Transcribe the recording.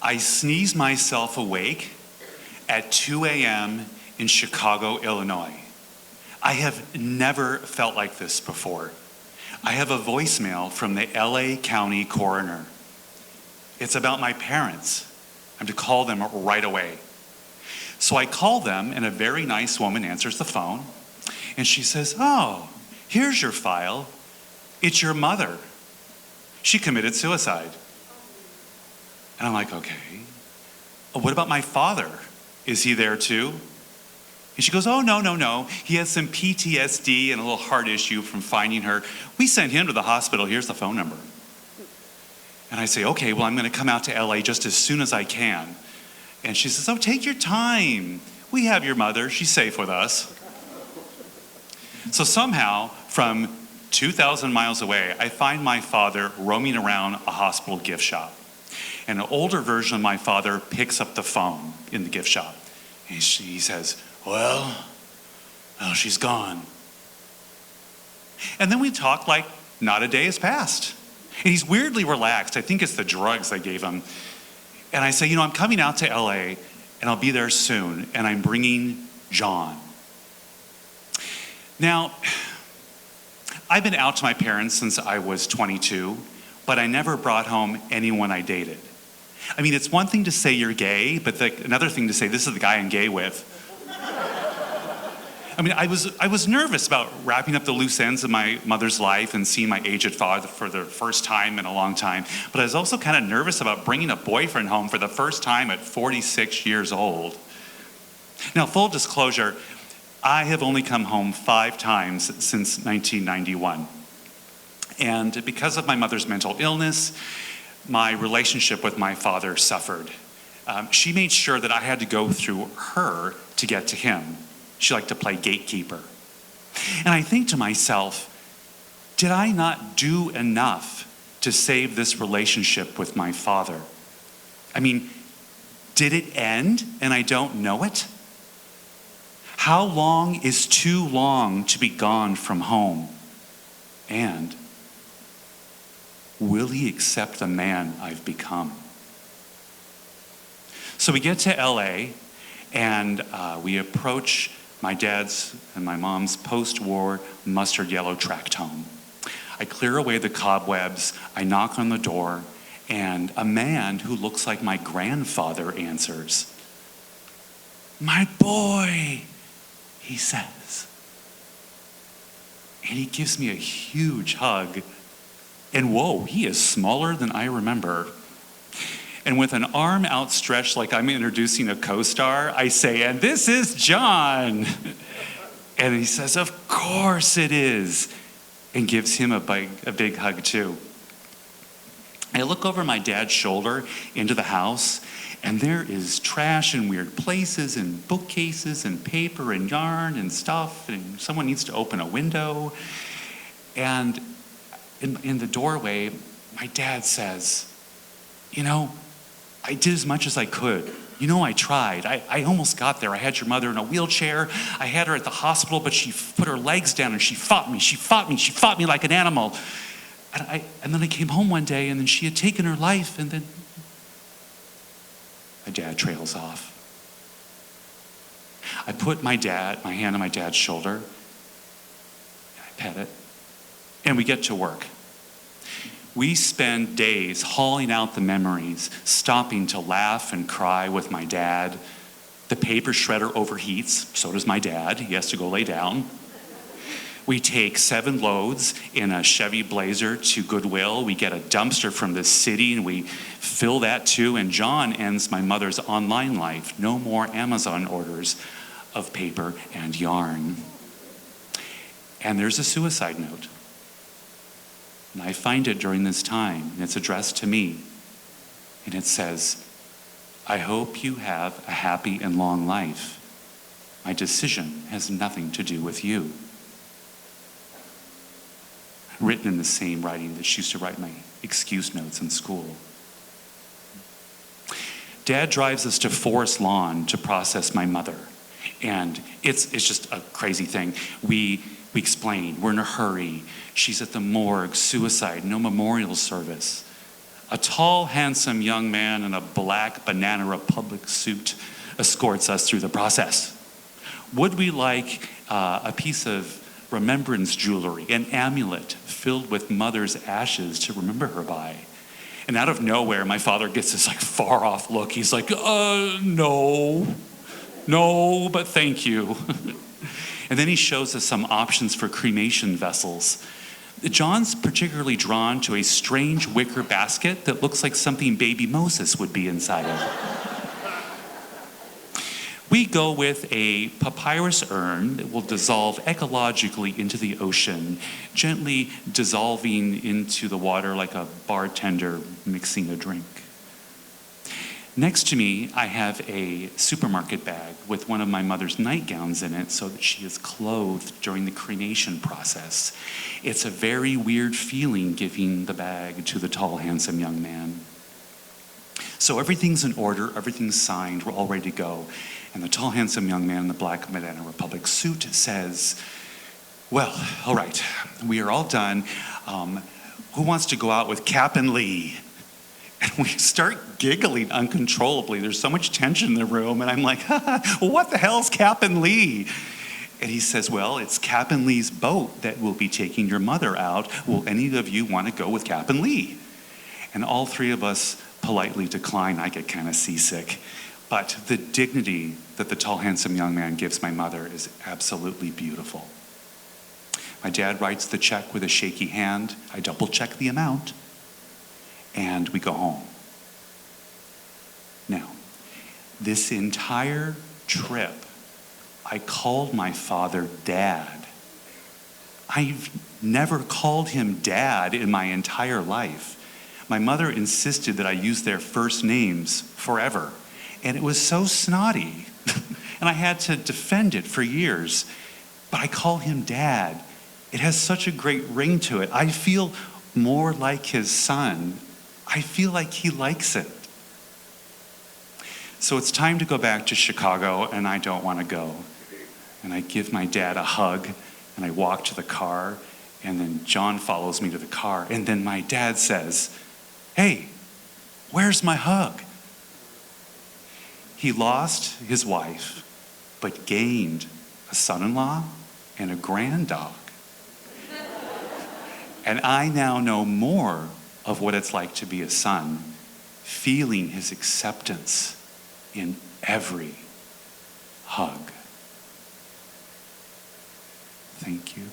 I sneezed myself awake at 2 a.m. in Chicago, Illinois. I have never felt like this before. I have a voicemail from the LA County coroner. It's about my parents. I'm to call them right away. So I call them, and a very nice woman answers the phone, and she says, "Oh, here's your file. It's your mother. She committed suicide." And I'm like, "Okay. What about my father? Is he there too?" And she goes, "Oh, no. He has some PTSD and a little heart issue from finding her. We sent him to the hospital. Here's the phone number." And I say, "Okay, well, I'm going to come out to LA just as soon as I can." And she says, "Oh, take your time. We have your mother. She's safe with us." So somehow, from 2,000 miles away, I find my father roaming around a hospital gift shop. And an older version of my father picks up the phone in the gift shop. And he says, well, she's gone. And then we talk like not a day has passed. And he's weirdly relaxed. I think it's the drugs I gave him. And I say, I'm coming out to LA, and I'll be there soon, and I'm bringing John. Now, I've been out to my parents since I was 22, but I never brought home anyone I dated. I mean, it's one thing to say you're gay, but another thing to say, this is the guy I'm gay with. I mean, I was nervous about wrapping up the loose ends of my mother's life and seeing my aged father for the first time in a long time. But I was also kind of nervous about bringing a boyfriend home for the first time at 46 years old. Now, full disclosure, I have only come home 5 times since 1991. And because of my mother's mental illness, my relationship with my father suffered. She made sure that I had to go through her to get to him. She liked to play gatekeeper. And I think to myself, did I not do enough to save this relationship with my father? I mean, did it end and I don't know it? How long is too long to be gone from home? And will he accept the man I've become? So we get to LA, and we approach my dad's and my mom's post-war mustard yellow tract home. I clear away the cobwebs, I knock on the door, and a man who looks like my grandfather answers. "My boy," he says. And he gives me a huge hug. And whoa, he is smaller than I remember. And with an arm outstretched like I'm introducing a co-star, I say, "And this is John." And he says, "Of course it is," and gives him a big hug too. I look over my dad's shoulder into the house, and there is trash in weird places, and bookcases, and paper, and yarn, and stuff, and someone needs to open a window. And in the doorway, my dad says, "I did as much as I could. I tried. I almost got there. I had your mother in a wheelchair. I had her at the hospital, but she put her legs down and she fought me. She fought me like an animal. And then I came home one day, and then she had taken her life, and then..." My dad trails off. I put my hand on my dad's shoulder, and I pet it, and we get to work. We spend days hauling out the memories, stopping to laugh and cry with my dad. The paper shredder overheats, so does my dad. He has to go lay down. We take 7 loads in a Chevy Blazer to Goodwill. We get a dumpster from the city and we fill that too. And John ends my mother's online life. No more Amazon orders of paper and yarn. And there's a suicide note. And I find it during this time, and it's addressed to me. And it says, "I hope you have a happy and long life. My decision has nothing to do with you." Written in the same writing that she used to write my excuse notes in school. Dad drives us to Forest Lawn to process my mother. And it's just a crazy thing. We explain, we're in a hurry. She's at the morgue, suicide, no memorial service. A tall, handsome young man in a black Banana Republic suit escorts us through the process. Would we like a piece of remembrance jewelry, an amulet filled with mother's ashes to remember her by? And out of nowhere, my father gets this far off look. He's like, no, but thank you. And then he shows us some options for cremation vessels. John's particularly drawn to a strange wicker basket that looks like something baby Moses would be inside of. We go with a papyrus urn that will dissolve ecologically into the ocean, gently dissolving into the water like a bartender mixing a drink. Next to me, I have a supermarket bag with one of my mother's nightgowns in it so that she is clothed during the cremation process. It's a very weird feeling giving the bag to the tall, handsome young man. So everything's in order, everything's signed, we're all ready to go. And the tall, handsome young man in the black Banana Republic suit says, well, all right, we are all done. Who wants to go out with Captain Lee? And we start giggling uncontrollably. There's so much tension in the room. And I'm like, what the hell's Captain Lee? And he says, well, it's Captain Lee's boat that will be taking your mother out. Will any of you want to go with Captain Lee? And all three of us politely decline. I get kind of seasick. But the dignity that the tall, handsome young man gives my mother is absolutely beautiful. My dad writes the check with a shaky hand. I double check the amount. And we go home. Now, this entire trip, I called my father Dad. I've never called him Dad in my entire life. My mother insisted that I use their first names forever. And it was so snotty. And I had to defend it for years. But I call him Dad. It has such a great ring to it. I feel more like his son. I feel like he likes it. So it's time to go back to Chicago, and I don't want to go. And I give my dad a hug, and I walk to the car, and then John follows me to the car, and then my dad says, hey, where's my hug? He lost his wife, but gained a son-in-law and a grand-dog. And I now know more of what it's like to be a son, feeling his acceptance in every hug. Thank you.